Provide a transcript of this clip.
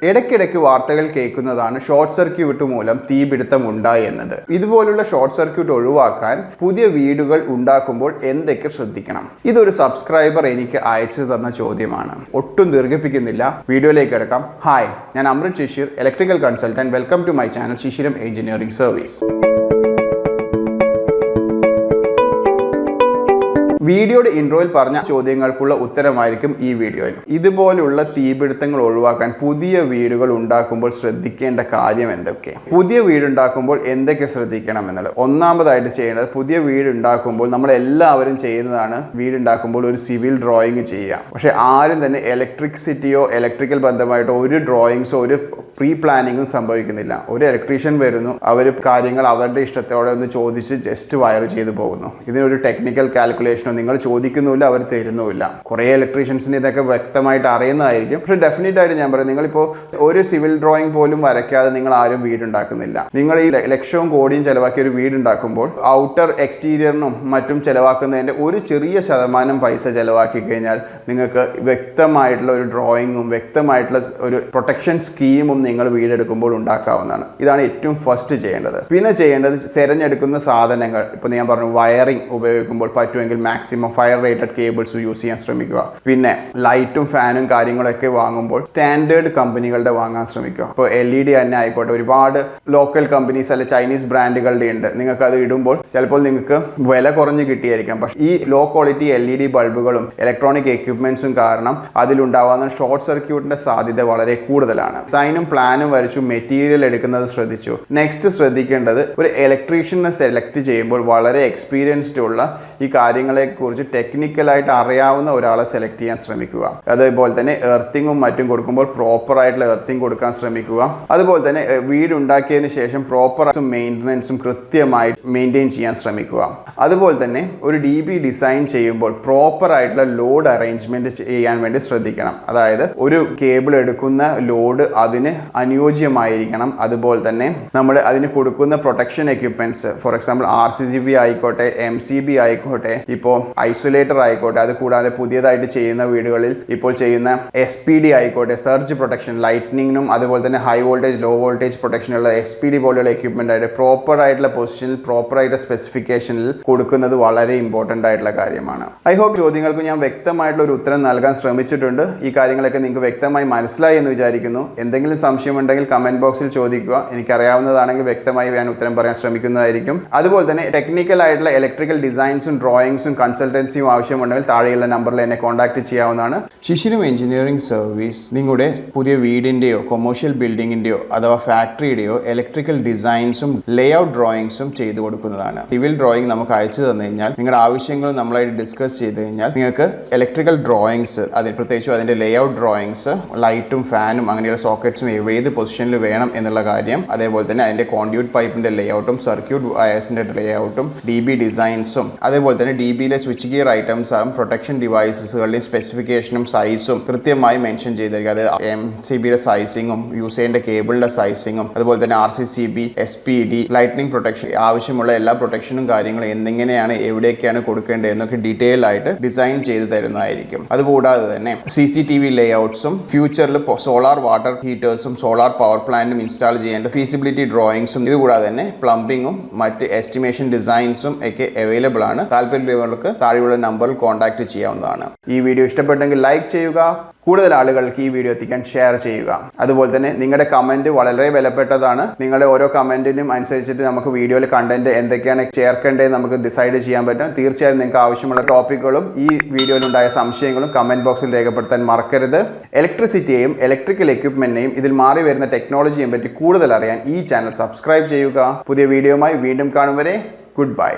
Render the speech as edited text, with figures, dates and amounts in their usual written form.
ഇടയ്ക്കിടയ്ക്ക് വാർത്തകൾ കേൾക്കുന്നതാണ് ഷോർട്ട് സർക്യൂട്ട് മൂലം തീപിടുത്തം ഉണ്ടായി എന്നത്. ഇതുപോലുള്ള ഷോർട്ട് സർക്യൂട്ട് ഒഴിവാക്കാൻ പുതിയ വീടുകൾ ഉണ്ടാക്കുമ്പോൾ എന്തൊക്കെ ശ്രദ്ധിക്കണം? ഇതൊരു സബ്സ്ക്രൈബർ എനിക്ക് അയച്ചു തന്ന ചോദ്യമാണ്. ഒട്ടും ദീർഘിപ്പിക്കുന്നില്ല, വീഡിയോയിലേക്ക് കിടക്കാം. ഹായ്, ഞാൻ Amrit Shishir, electrical consultant. Welcome to my channel Shishiram engineering service. വീഡിയോയുടെ ഇൻട്രോയിൽ പറഞ്ഞ ചോദ്യങ്ങൾക്കുള്ള ഉത്തരമായിരിക്കും ഈ വീഡിയോയിൽ. ഇതുപോലുള്ള തീപിടുത്തങ്ങൾ ഒഴിവാക്കാൻ പുതിയ വീടുകൾ ഉണ്ടാക്കുമ്പോൾ ശ്രദ്ധിക്കേണ്ട കാര്യം എന്തൊക്കെ? പുതിയ വീടുണ്ടാക്കുമ്പോൾ എന്തൊക്കെ ശ്രദ്ധിക്കണം എന്നുള്ളത്. ഒന്നാമതായിട്ട് ചെയ്യേണ്ടത്, പുതിയ വീടുണ്ടാക്കുമ്പോൾ നമ്മൾ എല്ലാവരും ചെയ്യുന്നതാണ്, വീടുണ്ടാക്കുമ്പോൾ ഒരു സിവിൽ ഡ്രോയിങ് ചെയ്യുക. പക്ഷെ ആരും തന്നെ ഇലക്ട്രിസിറ്റിയോ ഇലക്ട്രിക്കൽ ബന്ധമായിട്ടോ ഒരു ഡ്രോയിങ്സോ ഒരു പ്രീ പ്ലാനിങ്ങും സംഭവിക്കുന്നില്ല. ഒരു ഇലക്ട്രീഷ്യൻ വരുന്നു, അവർ കാര്യങ്ങൾ അവരുടെ ഇഷ്ടത്തോടെ ഒന്ന് ചോദിച്ച് ജസ്റ്റ് വയർ ചെയ്തു പോകുന്നു. ഇതിനൊരു ടെക്നിക്കൽ കാൽക്കുലേഷനോ നിങ്ങൾ ചോദിക്കുന്നുമില്ല, അവർ തരുന്നുമില്ല. കുറേ ഇലക്ട്രീഷ്യൻസിന് ഇതൊക്കെ വ്യക്തമായിട്ട് അറിയുന്നതായിരിക്കും. പക്ഷെ ഡെഫിനറ്റ് ആയിട്ട് ഞാൻ പറയും, നിങ്ങളിപ്പോൾ ഒരു സിവിൽ ഡ്രോയിങ് പോലും വരയ്ക്കാതെ നിങ്ങൾ ആരും വീടുണ്ടാക്കുന്നില്ല. നിങ്ങൾ ഈ ലക്ഷവും കോടിയും ചിലവാക്കി ഒരു വീടുണ്ടാക്കുമ്പോൾ ഔട്ടർ എക്സ്റ്റീരിയറിനും മറ്റും ചിലവാക്കുന്നതിൻ്റെ ഒരു ചെറിയ ശതമാനം പൈസ ചിലവാക്കി കഴിഞ്ഞാൽ നിങ്ങൾക്ക് വ്യക്തമായിട്ടുള്ള ഒരു ഡ്രോയിങ്ങും വ്യക്തമായിട്ടുള്ള ഒരു പ്രൊട്ടക്ഷൻ സ്കീമും നിങ്ങൾ വീടെടുക്കുമ്പോൾ ഉണ്ടാക്കാവുന്നതാണ്. ഇതാണ് ഏറ്റവും ഫസ്റ്റ് ചെയ്യേണ്ടത്. പിന്നെ ചെയ്യേണ്ടത്, തിരഞ്ഞെടുക്കുന്ന സാധനങ്ങൾ, ഇപ്പോൾ ഞാൻ പറഞ്ഞു വയറിംഗ് ഉപയോഗിക്കുമ്പോൾ പറ്റുമെങ്കിൽ maximum fire rated cables use ചെയ്യാൻ ശ്രമിക്കുക. പിന്നെ ലൈറ്റും ഫാനും കാര്യങ്ങളൊക്കെ വാങ്ങുമ്പോൾ സ്റ്റാൻഡേർഡ് കമ്പനികളുടെ വാങ്ങാൻ ശ്രമിക്കുക. ഇപ്പോൾ LED തന്നെ ആയിക്കോട്ടെ, ഒരുപാട് ലോക്കൽ കമ്പനീസ് അല്ലെ ചൈനീസ് ബ്രാൻഡുകളുടെ ഉണ്ട്. നിങ്ങൾക്ക് അത് ഇടുമ്പോൾ ചിലപ്പോൾ നിങ്ങൾക്ക് വില കുറഞ്ഞ് കിട്ടിയായിരിക്കാം. പക്ഷേ ഈ ലോ ക്വാളിറ്റി LED ബൾബുകളും ഇലക്ട്രോണിക് എക്യുപ്മെന്റ്സും കാരണം അതിലുണ്ടാവുന്ന ഷോർട്ട് സർക്യൂട്ടിന്റെ സാധ്യത വളരെ കൂടുതലാണ്. ഡിസൈനും പ്ലാനും വരച്ചു മെറ്റീരിയൽ എടുക്കുന്നത് ശ്രദ്ധിച്ചു. നെക്സ്റ്റ് ശ്രദ്ധിക്കേണ്ടത്, ഒരു ഇലക്ട്രീഷ്യനെ സെലക്ട് ചെയ്യുമ്പോൾ വളരെ എക്സ്പീരിയൻസ്ഡ് ഉള്ള ഈ കാര്യങ്ങളെ കുറിച്ച് ടെക്നിക്കലായിട്ട് അറിയാവുന്ന ഒരാളെ സെലക്ട് ചെയ്യാൻ ശ്രമിക്കുക. അതേപോലെ തന്നെ എർത്തിങ്ങും മറ്റും കൊടുക്കുമ്പോൾ പ്രോപ്പർ ആയിട്ടുള്ള എർത്തിങ് കൊടുക്കാൻ ശ്രമിക്കുക. അതുപോലെ തന്നെ വീട് ഉണ്ടാക്കിയതിന് ശേഷം പ്രോപ്പർ മെയിൻ്റനൻസും കൃത്യമായി മെയിൻറ്റെയിൻ ചെയ്യാൻ ശ്രമിക്കുക. അതുപോലെ തന്നെ ഒരു DB ഡിസൈൻ ചെയ്യുമ്പോൾ പ്രോപ്പർ ആയിട്ടുള്ള ലോഡ് അറേഞ്ച്മെന്റ് ചെയ്യാൻ വേണ്ടി ശ്രദ്ധിക്കണം. അതായത് ഒരു കേബിൾ എടുക്കുന്ന ലോഡ് അതിന് അനുയോജ്യമായിരിക്കണം. അതുപോലെ തന്നെ നമ്മൾ അതിന് കൊടുക്കുന്ന protection equipments, for example RCCB ആയിക്കോട്ടെ, MCB ആയിക്കോട്ടെ, ഇപ്പോൾ ഐസൊലേറ്റർ ആയിക്കോട്ടെ, അത് കൂടാതെ പുതിയതായിട്ട് ചെയ്യുന്ന വീടുകളിൽ ഇപ്പോൾ ചെയ്യുന്ന SPD ആയിക്കോട്ടെ, സർജ് പ്രൊട്ടക്ഷൻ, ലൈറ്റ്നിങ്ങിനും അതുപോലെ തന്നെ ഹൈ വോൾട്ടേജ് ലോ വോൾട്ടേജ് പ്രൊട്ടക്ഷനുള്ള SPD പോലെയുള്ള എക്യുപ്മെന്റ് ആയിട്ട് പ്രോപ്പർ ആയിട്ടുള്ള പൊസിഷനിൽ പ്രോപ്പർ ആയിട്ടുള്ള സ്പെസിഫിക്കേഷനിൽ കൊടുക്കുന്നത് വളരെ ഇമ്പോർട്ടൻ്റ് ആയിട്ടുള്ള കാര്യമാണ്. ഐ ഹോപ്പ് ചോദ്യങ്ങൾക്ക് ഞാൻ വ്യക്തമായിട്ടുള്ള ഒരു ഉത്തരം നൽകാൻ ശ്രമിച്ചിട്ടുണ്ട്. ഈ കാര്യങ്ങളൊക്കെ നിങ്ങൾക്ക് വ്യക്തമായി മനസ്സിലായി എന്ന് വിചാരിക്കുന്നു. എന്തെങ്കിലും സംശയമുണ്ടെങ്കിൽ കമന്റ് ബോക്സിൽ ചോദിക്കുക. എനിക്കറിയാവുന്നതാണെങ്കിൽ വ്യക്തമായി ഞാൻ ഉത്തരം പറയാൻ ശ്രമിക്കുന്നതായിരിക്കും. അതുപോലെ തന്നെ ടെക്നിക്കൽ ആയിട്ടുള്ള ഇലക്ട്രിക്കൽ ഡിസൈൻസും ഡ്രോയിങ്സും കൺസൾട്ടൻസിയും ആവശ്യമുണ്ടെങ്കിൽ താഴെയുള്ള നമ്പറിൽ എന്നെ കോൺടാക്ട് ചെയ്യാവുന്നതാണ്. ഷിഷിരം എഞ്ചിനീയറിംഗ് സർവീസ് നിങ്ങളുടെ പുതിയ വീടിൻ്റെയോ കൊമേഴ്ഷ്യൽ ബിൽഡിങ്ങിൻ്റെയോ അഥവാ ഫാക്ടറിയുടെയോ ഇലക്ട്രിക്കൽ ഡിസൈൻസും ലേഔട്ട് ഡ്രോയിങ്സും ചെയ്തു കൊടുക്കുന്നതാണ്. സിവിൽ ഡ്രോയിങ് നമുക്ക് അയച്ചു തന്നു കഴിഞ്ഞാൽ നിങ്ങളുടെ ആവശ്യങ്ങളും നമ്മളായിട്ട് ഡിസ്കസ് ചെയ്ത് കഴിഞ്ഞാൽ നിങ്ങൾക്ക് ഇലക്ട്രിക്കൽ ഡ്രോയിങ്സ്, അതിന് പ്രത്യേകിച്ചും അതിൻ്റെ ലേഔട്ട് ഡ്രോയിങ്സ്, ലൈറ്റും ഫാനും അങ്ങനെയുള്ള സോക്കറ്റ്സും ഏത് പൊസിഷനിൽ വേണം എന്നുള്ള കാര്യം, അതേപോലെ തന്നെ അതിൻ്റെ കോൺഡ്യൂട്ട് പൈപ്പിൻ്റെ ലേഔട്ടും സർക്യൂട്ട് വയേഴ്സിൻ്റെ ലേഔട്ടും DB ഡിസൈൻസും, അതേപോലെ തന്നെ DBയിലെ സ്വിച്ച് ഗിയർ ഐറ്റംസും പ്രൊട്ടക്ഷൻ ഡിവൈസസുകളുടെയും സ്പെസിഫിക്കേഷനും സൈസും കൃത്യമായി മെൻഷൻ ചെയ്തിരിക്കുക. അതായത് MCBയുടെ സൈസിങ്ങും യൂസ് ചെയ്യേണ്ട കേബിളിൻ്റെ സൈസിങ്ങും അതുപോലെ തന്നെ RCCB, SPD, ലൈറ്റ്നിങ് പ്രൊട്ടക്ഷൻ, ആവശ്യമുള്ള എല്ലാ പ്രൊട്ടക്ഷനും കാര്യങ്ങളും എന്തെങ്ങനെയാണ് എവിടെയൊക്കെയാണ് കൊടുക്കേണ്ടത് എന്നൊക്കെ ഡീറ്റെയിൽ ആയിട്ട് ഡിസൈൻ ചെയ്ത് തരുന്നതായിരിക്കും. അതുകൂടാതെ തന്നെ CCTV ലേഔട്ട്സും ഫ്യൂച്ചറിൽ സോളാർ വാട്ടർ ഹീറ്റേഴ്സും സോളാർ പവർ പ്ലാന്റും ഇൻസ്റ്റാൾ ചെയ്യേണ്ട ഫീസിബിലിറ്റി ഡ്രോയിങ്സും ഇതുകൂടാതെ തന്നെ പ്ലംബിങ്ങും മറ്റ് എസ്റ്റിമേഷൻ ഡിസൈൻസും ഒക്കെ അവൈലബിൾ ആണ്. താല്പര്യമുള്ളവർക്ക് താഴെയുള്ള നമ്പറിൽ കോൺടാക്ട് ചെയ്യാവുന്നതാണ്. ഈ വീഡിയോ ഇഷ്ടപ്പെട്ടെങ്കിൽ ലൈക്ക് ചെയ്യുക, കൂടുതൽ ആളുകൾക്ക് ഈ വീഡിയോ എത്തിക്കാൻ ഷെയർ ചെയ്യുക. അതുപോലെ തന്നെ നിങ്ങളുടെ കമൻറ്റ് വളരെ വിലപ്പെട്ടതാണ്. നിങ്ങളുടെ ഓരോ കമൻറ്റിനും അനുസരിച്ചിട്ട് നമുക്ക് വീഡിയോയിൽ കണ്ടന്റ് എന്തൊക്കെയാണ് ചേർക്കേണ്ടത് നമുക്ക് ഡിസൈഡ് ചെയ്യാൻ പറ്റും. തീർച്ചയായും നിങ്ങൾക്ക് ആവശ്യമുള്ള ടോപ്പിക്കുകളും ഈ വീഡിയോയിലുണ്ടായ സംശയങ്ങളും കമൻറ്റ് ബോക്സിൽ രേഖപ്പെടുത്താൻ മറക്കരുത്. ഇലക്ട്രിസിറ്റിയെയും ഇലക്ട്രിക്കൽ എക്യുപ്മെന്റിനെയും ഇതിൽ മാറി വരുന്ന ടെക്നോളജിയെ പറ്റി കൂടുതൽ അറിയാൻ ഈ ചാനൽ സബ്സ്ക്രൈബ് ചെയ്യുക. പുതിയ വീഡിയോയുമായി വീണ്ടും കാണും വരെ ഗുഡ് ബൈ.